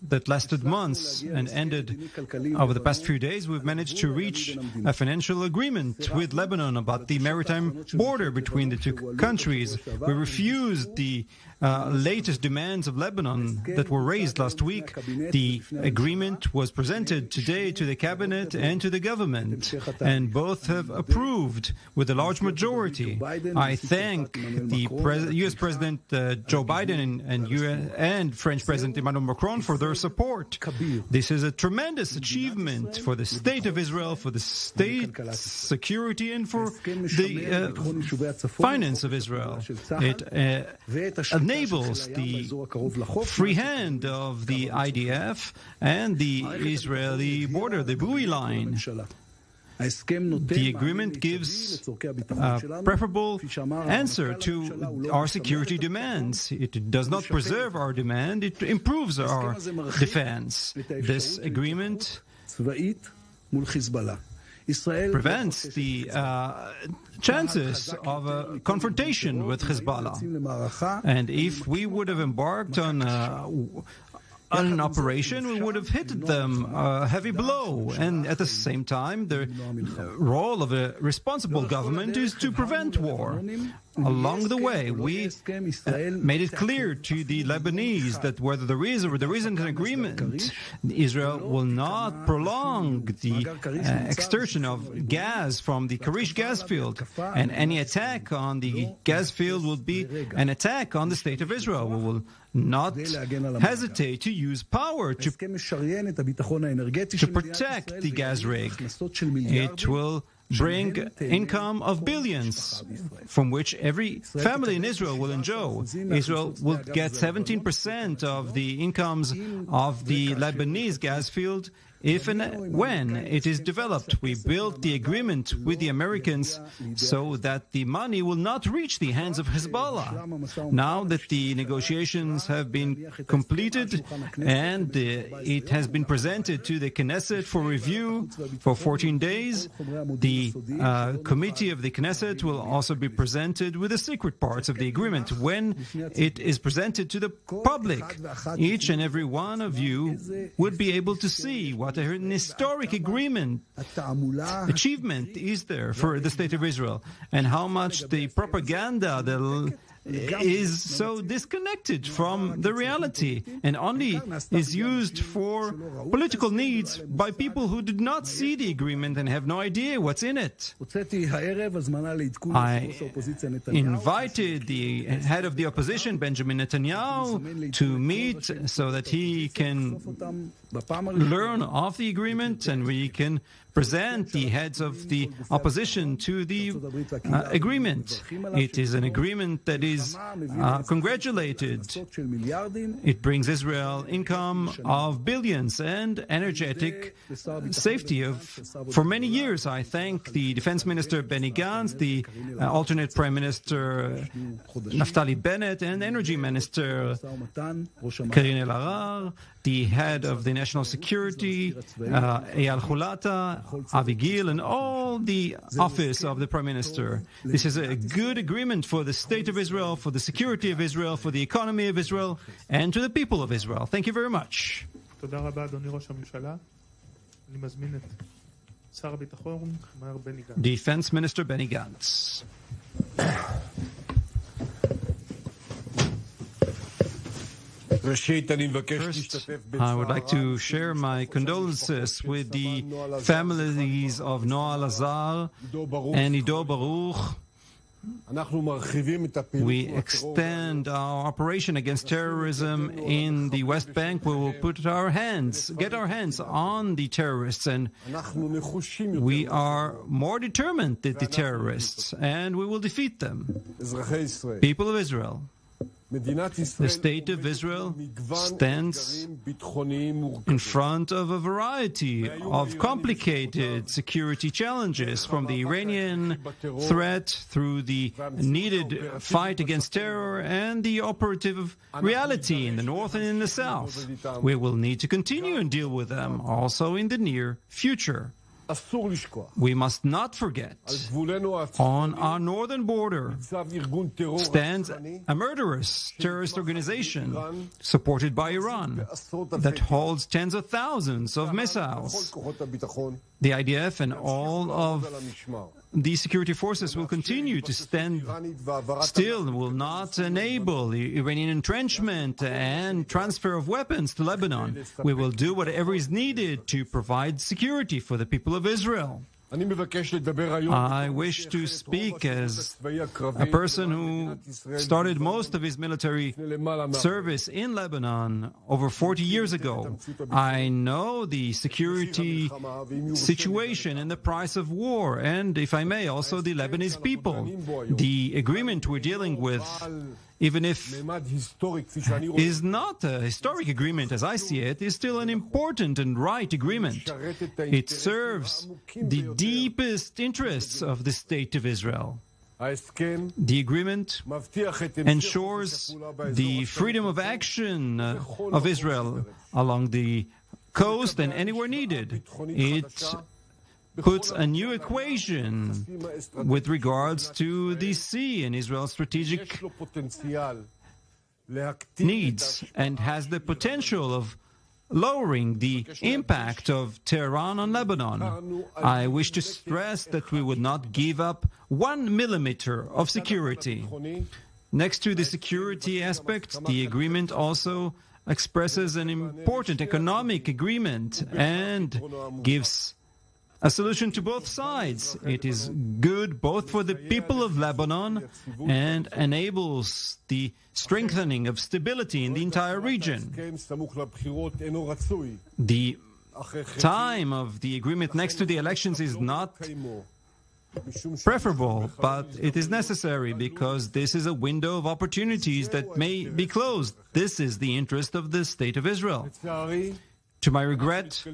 that lasted months and ended over the past few days, we've managed to reach a financial agreement with Lebanon about the maritime border between the two countries. We refused the latest demands of Lebanon that were raised last week. The agreement was presented today to the cabinet and to the government, and both have approved with a large majority. I thank the U.S. President Joe Biden and French President Emmanuel Macron for their support. This is a tremendous achievement for the state of Israel, for the state security, and for the finance of Israel. It enables the free hand of the IDF and the Israeli border, the buoy line. The agreement gives a preferable answer to our security demands. It does not preserve our demand, it improves our defense. This agreement prevents the chances of a confrontation with Hezbollah. And if we would have embarked on an operation, we would have hit them a heavy blow. And at the same time, the role of a responsible government is to prevent war. Along the way, we made it clear to the Lebanese that whether there is or there isn't an agreement, Israel will not prolong the extortion of gas from the Karish gas field. And any attack on the gas field will be an attack on the state of Israel. We will not hesitate to use power to protect the gas rig. It will bring income of billions from which every family in Israel will enjoy. Israel will get 17% of the incomes of the Lebanese gas field if and when it is developed. We built the agreement with the Americans so that the money will not reach the hands of Hezbollah. Now that the negotiations have been completed and it has been presented to the Knesset for review for 14 days, the committee of the Knesset will also be presented with the secret parts of the agreement. When it is presented to the public, each and every one of you would be able to see what an historic achievement is there for the state of Israel, and how much the propaganda is so disconnected from the reality and only is used for political needs by people who did not see the agreement and have no idea what's in it. I invited the head of the opposition, Benjamin Netanyahu, to meet so that he can learn of the agreement and we can present the heads of the opposition to the agreement. It is an agreement that is congratulated. It brings Israel income of billions and energetic safety for many years. I thank the Defense Minister Benny Gantz, the alternate Prime Minister Naftali Bennett, and Energy Minister Karine El-Arar, the head of the National Security, Eyal Hulata, Avi Gil, and all the office of the Prime Minister. This is a good agreement for the state of Israel, for the security of Israel, for the economy of Israel, and to the people of Israel. Thank you very much. Defense Minister Benny Gantz. First, I would like to share my condolences with the families of Noah Lazar and Ido Baruch. We extend our operation against terrorism in the West Bank. We will get our hands on the terrorists, and we are more determined than the terrorists, and we will defeat them. People of Israel, the state of Israel stands in front of a variety of complicated security challenges, from the Iranian threat through the needed fight against terror and the operative reality in the north and in the south. We will need to continue and deal with them also in the near future. We must not forget, on our northern border stands a murderous terrorist organization supported by Iran that holds tens of thousands of missiles. The IDF and all of the security forces will continue to stand still and will not enable Iranian entrenchment and transfer of weapons to Lebanon. We will do whatever is needed to provide security for the people of Israel. I wish to speak as a person who started most of his military service in Lebanon over 40 years ago. I know the security situation and the price of war, and, if I may, also the Lebanese people. The agreement we're dealing with, even if is not a historic agreement as I see it, is still an important and right agreement. It serves the deepest interests of the State of Israel. The agreement ensures the freedom of action of Israel along the coast and anywhere needed. It puts a new equation with regards to the sea and Israel's strategic needs, and has the potential of lowering the impact of Tehran on Lebanon. I wish to stress that we would not give up 1 millimeter of security. Next to the security aspect, the agreement also expresses an important economic agreement and gives a solution to both sides. It is good both for the people of Lebanon and enables the strengthening of stability in the entire region. The time of the agreement next to the elections is not preferable, but it is necessary because this is a window of opportunities that may be closed. This is the interest of the State of Israel. To my regret,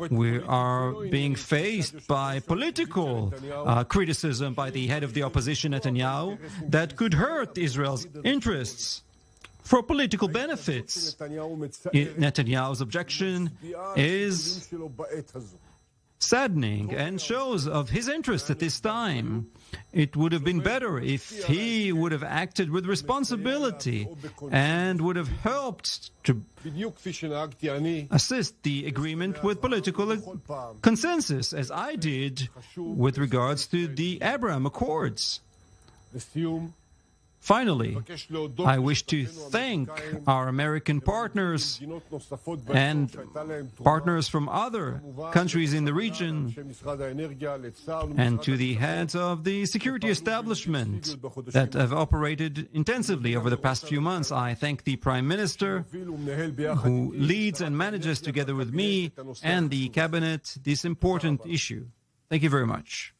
we are being faced by political criticism by the head of the opposition, Netanyahu, that could hurt Israel's interests for political benefits. Netanyahu's objection is saddening and shows of his interest at this time. It would have been better if he would have acted with responsibility and would have helped to assist the agreement with political consensus, as I did with regards to the Abraham Accords. Finally, I wish to thank our American partners and partners from other countries in the region, and to the heads of the security establishment that have operated intensively over the past few months. I thank the Prime Minister, who leads and manages together with me and the Cabinet this important issue. Thank you very much.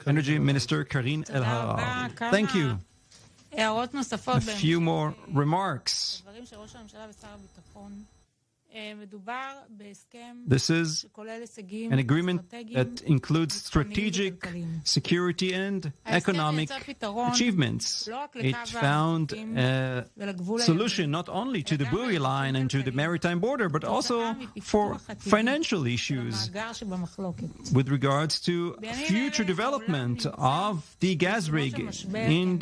Energy Minister Karine El-Harari. Thank you. A few more remarks. This is an agreement that includes strategic, security, and economic achievements. It found a solution not only to the buoy line and to the maritime border, but also for financial issues with regards to future development of the gas rig in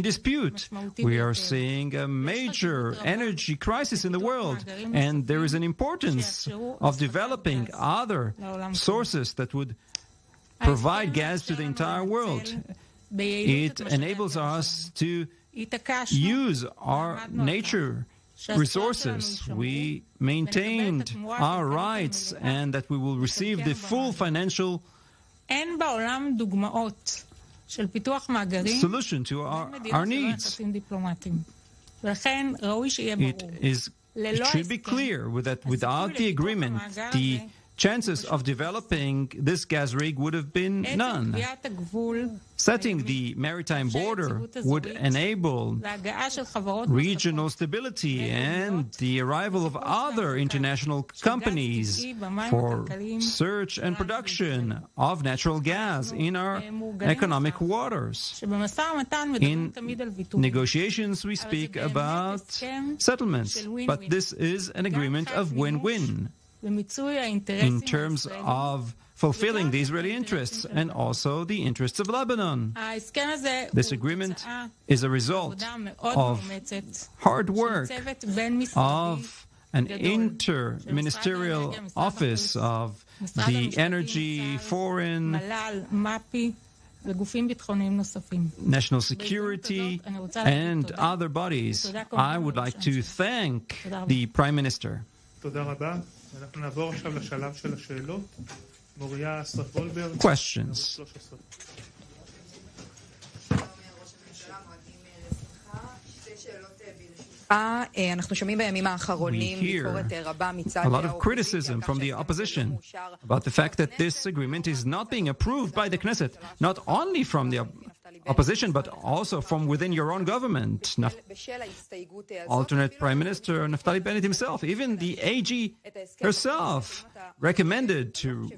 dispute. We are seeing a major energy crisis in the world, and there is an importance of developing other sources that would provide gas to the entire world. It enables us to use our nature resources. We maintained our rights, and that we will receive the full financial solution to our needs. It should be clear that without the agreement, the chances of developing this gas rig would have been none. Setting the maritime border would enable regional stability and the arrival of other international companies for search and production of natural gas in our economic waters. In negotiations, we speak about settlements, but this is an agreement of win-win in terms of fulfilling the Israeli interests and also the interests of Lebanon. This agreement is a result of hard work of an inter-ministerial office of the energy, foreign, national security, and other bodies. I would like to thank the Prime Minister. Questions? We hear a lot of criticism from the opposition about the fact that this agreement is not being approved by the Knesset, not only from the opposition, but also from within your own government. Alternate Prime Minister Naftali Bennett himself, even the AG herself, recommended to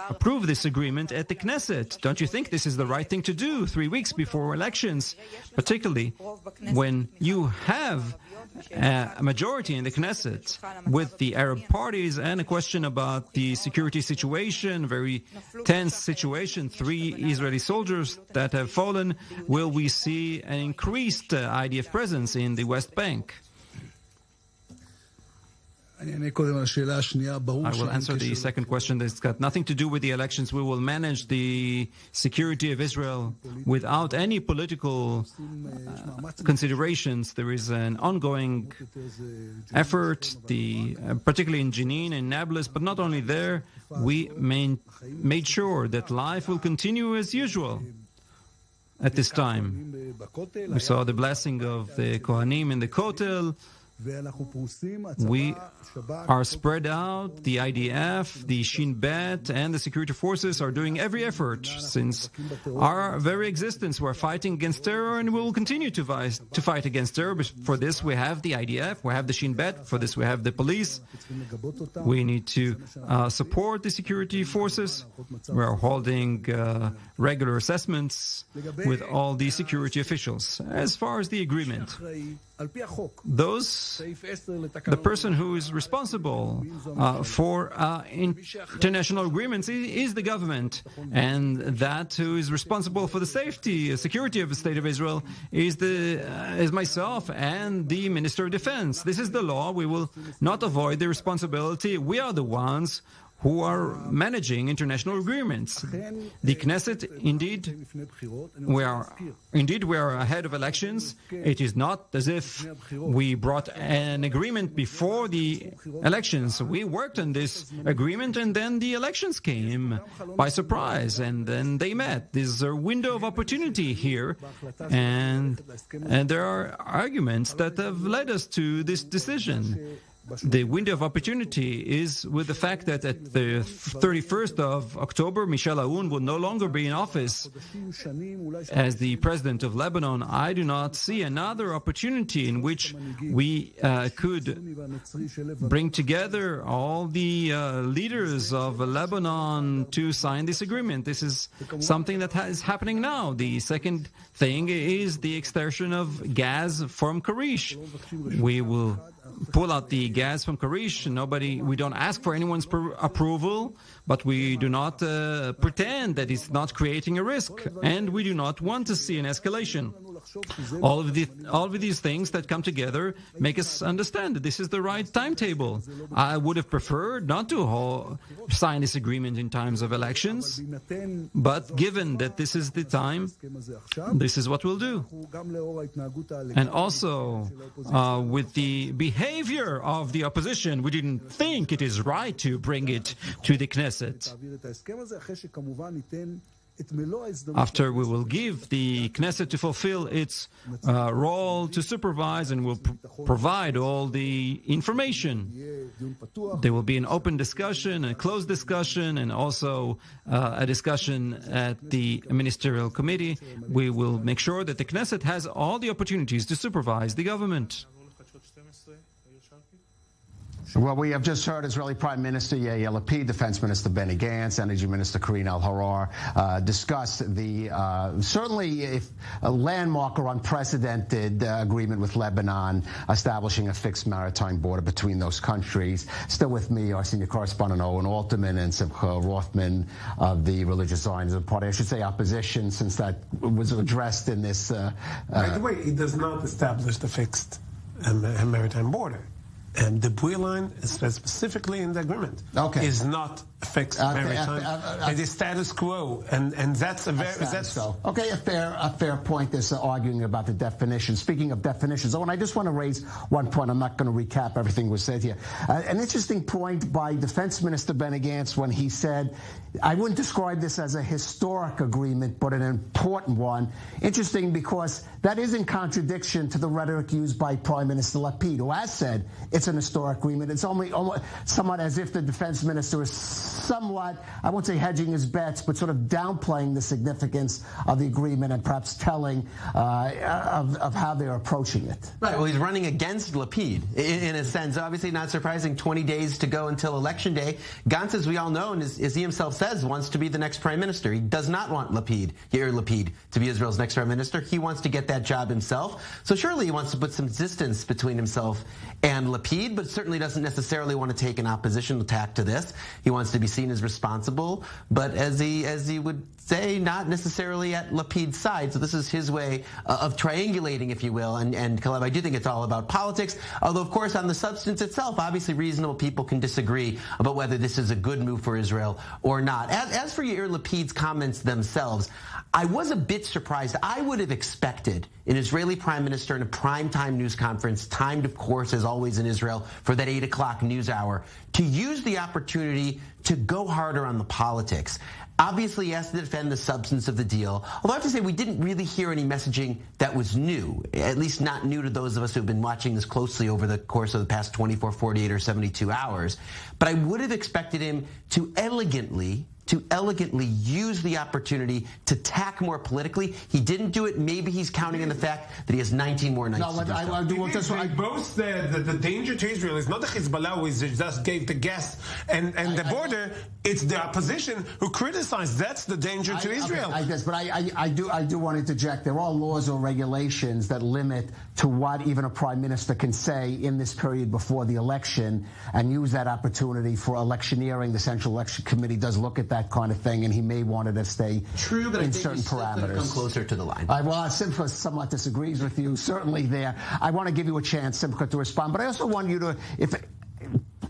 approve this agreement at the Knesset. Don't you think this is the right thing to do 3 weeks before elections, particularly when you have a majority in the Knesset with the Arab parties and a question about the security situation, very tense situation, 3 Israeli soldiers that have fallen? Will we see an increased IDF presence in the West Bank? I will answer the second question. That's got nothing to do with the elections. We will manage the security of Israel without any political considerations. There is an ongoing effort, particularly in Jenin and Nablus, but not only there. We made sure that life will continue as usual at this time. We saw the blessing of the Kohanim in the Kotel. We are spread out. The IDF, the Shin Bet, and the security forces are doing every effort since our very existence. We're fighting against terror, and we will continue to fight against terror. For this, we have the IDF, we have the Shin Bet. For this, we have the police. We need to support the security forces. We are holding regular assessments with all the security officials. As far as the agreement, the person who is responsible for international agreements is the government, and that who is responsible for the security of the State of Israel is myself and the Minister of Defense. This is the law. We will not avoid the responsibility. We are the ones who are managing international agreements. The Knesset, indeed, we are ahead of elections. It is not as if we brought an agreement before the elections. We worked on this agreement, and then the elections came by surprise, and then they met. There's a window of opportunity here, and there are arguments that have led us to this decision. The window of opportunity is with the fact that at the 31st of October, Michel Aoun will no longer be in office as the president of Lebanon. I do not see another opportunity in which we could bring together all the leaders of Lebanon to sign this agreement. This is something that is happening now. The second thing is the extraction of gas from Karish. We will pull out the gas from Karish. We don't ask for anyone's approval, but we do not pretend that it's not creating a risk, and we do not want to see an escalation. All of these things that come together make us understand that this is the right timetable. I would have preferred not to sign this agreement in times of elections, but given that this is the time, this is what we'll do. And also, with the behavior of the opposition, we didn't think it is right to bring it to the Knesset. After we will give the Knesset to fulfill its role to supervise and will provide all the information. There will be an open discussion, a closed discussion, and also a discussion at the Ministerial Committee. We will make sure that the Knesset has all the opportunities to supervise the government. Well, we have just heard Israeli Prime Minister Yair Lapid, Defense Minister Benny Gantz, Energy Minister Karine El-Harar discuss the certainly a landmark or unprecedented agreement with Lebanon, establishing a fixed maritime border between those countries. Still with me, our senior correspondent Owen Alterman and Simcha Rothman of the Religious Zionism Party. I should say opposition, since that was addressed in this. By the way, it does not establish the fixed maritime border. And the buoy line is specifically in the agreement. Okay. Is not fixed maritime. It is status quo, and that's a very okay. A fair point. This arguing about the definition. Speaking of definitions, I just want to raise one point. I'm not going to recap everything was said here. An interesting point by Defense Minister Benny Gantz when he said, "I wouldn't describe this as a historic agreement, but an important one." Interesting because that is in contradiction to the rhetoric used by Prime Minister Lapid, who has said it's an historic agreement. It's almost somewhat as if the defense minister is somewhat, I won't say hedging his bets, but sort of downplaying the significance of the agreement and perhaps telling of how they're approaching it. Right. Well, he's running against Lapid in a sense. Obviously, not surprising. 20 days to go until Election Day. Gantz, as we all know, and as he himself says, wants to be the next prime minister. He does not want Yair Lapid, to be Israel's next prime minister. He wants to get that job himself. So surely he wants to put some distance between himself and Lapid, but certainly doesn't necessarily want to take an oppositional tack to this. He wants to be seen as responsible, but as he would say, not necessarily at Lapid's side. So this is his way of triangulating, if you will. And Caleb, I do think it's all about politics. Although, of course, on the substance itself, obviously reasonable people can disagree about whether this is a good move for Israel or not. As for Yair Lapid's comments themselves, I was a bit surprised. I would have expected an Israeli prime minister in a primetime news conference, timed, of course, as always in Israel, for that 8 o'clock news hour, to use the opportunity to go harder on the politics. Obviously, he has to defend the substance of the deal. Although I have to say, we didn't really hear any messaging that was new, at least not new to those of us who have been watching this closely over the course of the past 24, 48, or 72 hours. But I would have expected him to elegantly use the opportunity to tack more politically. He didn't do it. Maybe he's counting on the fact that he has 19 more nights to do so. They both said that the danger to Israel is not the Hezbollah who just gave the gas and the border. It's the opposition who criticized. That's the danger to Israel. I guess, but I do want to interject. There are laws or regulations that limit to what even a prime minister can say in this period before the election, and use that opportunity for electioneering. The Central Election Committee does look at that kind of thing, and he may want it to stay true, but in certain parameters. Come closer to the line. Well, Simcha somewhat disagrees with you, certainly there. I want to give you a chance, Simcha, to respond, but I also want you to,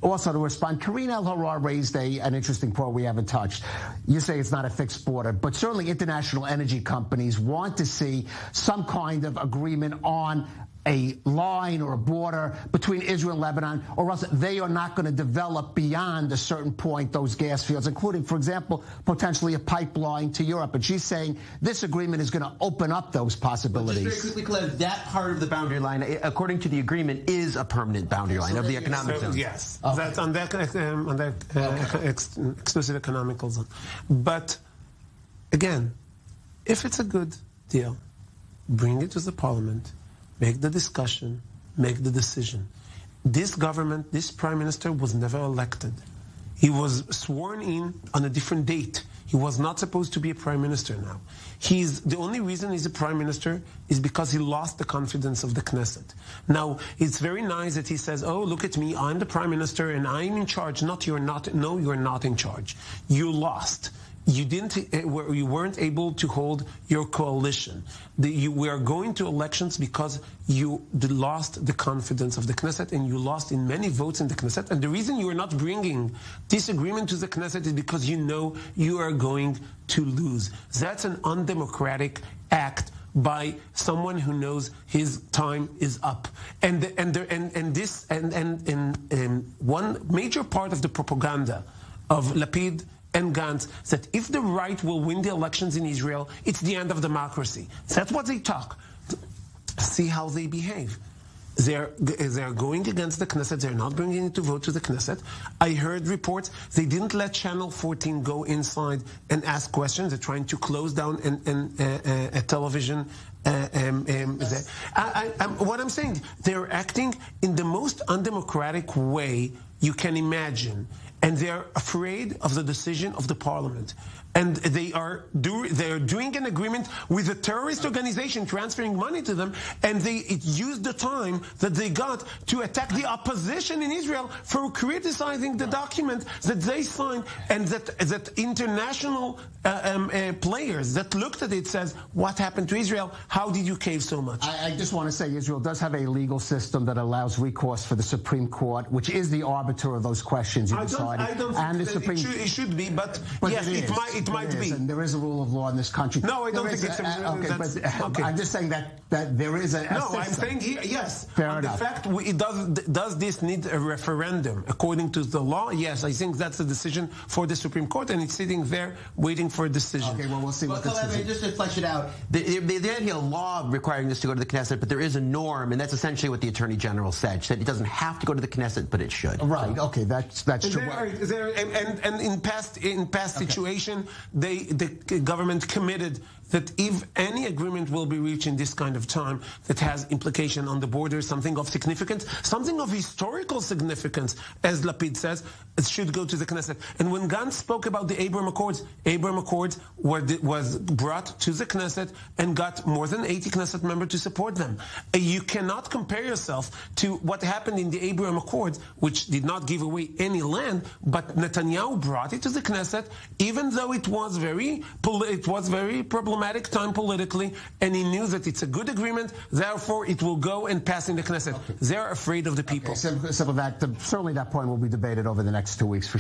also to respond. Karine El-Harar raised an interesting point we haven't touched. You say it's not a fixed border, but certainly international energy companies want to see some kind of agreement on a line or a border between Israel and Lebanon, or else they are not going to develop beyond a certain point those gas fields, including, for example, potentially a pipeline to Europe. And she's saying this agreement is going to open up those possibilities. Just very quickly, Claire, that part of the boundary line, according to the agreement, is a permanent boundary line of the economic zone. Yes, okay. That's on that exclusive economical zone. But again, if it's a good deal, bring it to the parliament. Make the discussion, make the decision. This government, this prime minister was never elected. He was sworn in on a different date. He was not supposed to be a prime minister now. The only reason he's a prime minister is because he lost the confidence of the Knesset. Now, it's very nice that he says, oh, look at me, I'm the prime minister and I'm in charge. No, you're not in charge. You lost. You weren't able to hold your coalition. We are going to elections because you lost the confidence of the Knesset, and you lost in many votes in the Knesset. And the reason you are not bringing this agreement to the Knesset is because you know you are going to lose. That's an undemocratic act by someone who knows his time is up. And one major part of the propaganda of Lapid and Gantz that if the right will win the elections in Israel, it's the end of democracy. That's what they talk. See how they behave. They're going against the Knesset. They're not bringing it to vote to the Knesset. I heard reports they didn't let Channel 14 go inside and ask questions. They're trying to close down a television. What I'm saying, they're acting in the most undemocratic way you can imagine, and they're afraid of the decision of the parliament. And they're doing an agreement with a terrorist organization, transferring money to them, and they used the time that they got to attack the opposition in Israel for criticizing the document that they signed, and that international players that looked at it says, what happened to Israel? How did you cave so much? I just want to say Israel does have a legal system that allows recourse for the Supreme Court, which is the arbiter of those questions. I don't think it should be, but yes, it might be. And there is a rule of law in this country. No, I don't think it's okay. I'm just saying that there is a no, system. I'm saying yes. Fair enough. The fact, does this need a referendum according to the law? Yes, I think that's a decision for the Supreme Court, and it's sitting there waiting for a decision. Okay, well, we'll see what this is. Just to flesh it out, there isn't a law requiring this to go to the Knesset, but there is a norm, and that's essentially what the Attorney General said. She said it doesn't have to go to the Knesset, but it should. Right. Okay, that's true. And in past situation, the government committed that if any agreement will be reached in this kind of time that has implication on the border, something of significance, something of historical significance, as Lapid says, it should go to the Knesset. And when Gantz spoke about the Abraham Accords was brought to the Knesset and got more than 80 Knesset members to support them. You cannot compare yourself to what happened in the Abraham Accords, which did not give away any land, but Netanyahu brought it to the Knesset, even though it was very problematic time politically, and he knew that it's a good agreement, therefore it will go and pass in the Knesset. Okay. They're afraid of the people. Okay, so certainly that point will be debated over the next 2 weeks for sure.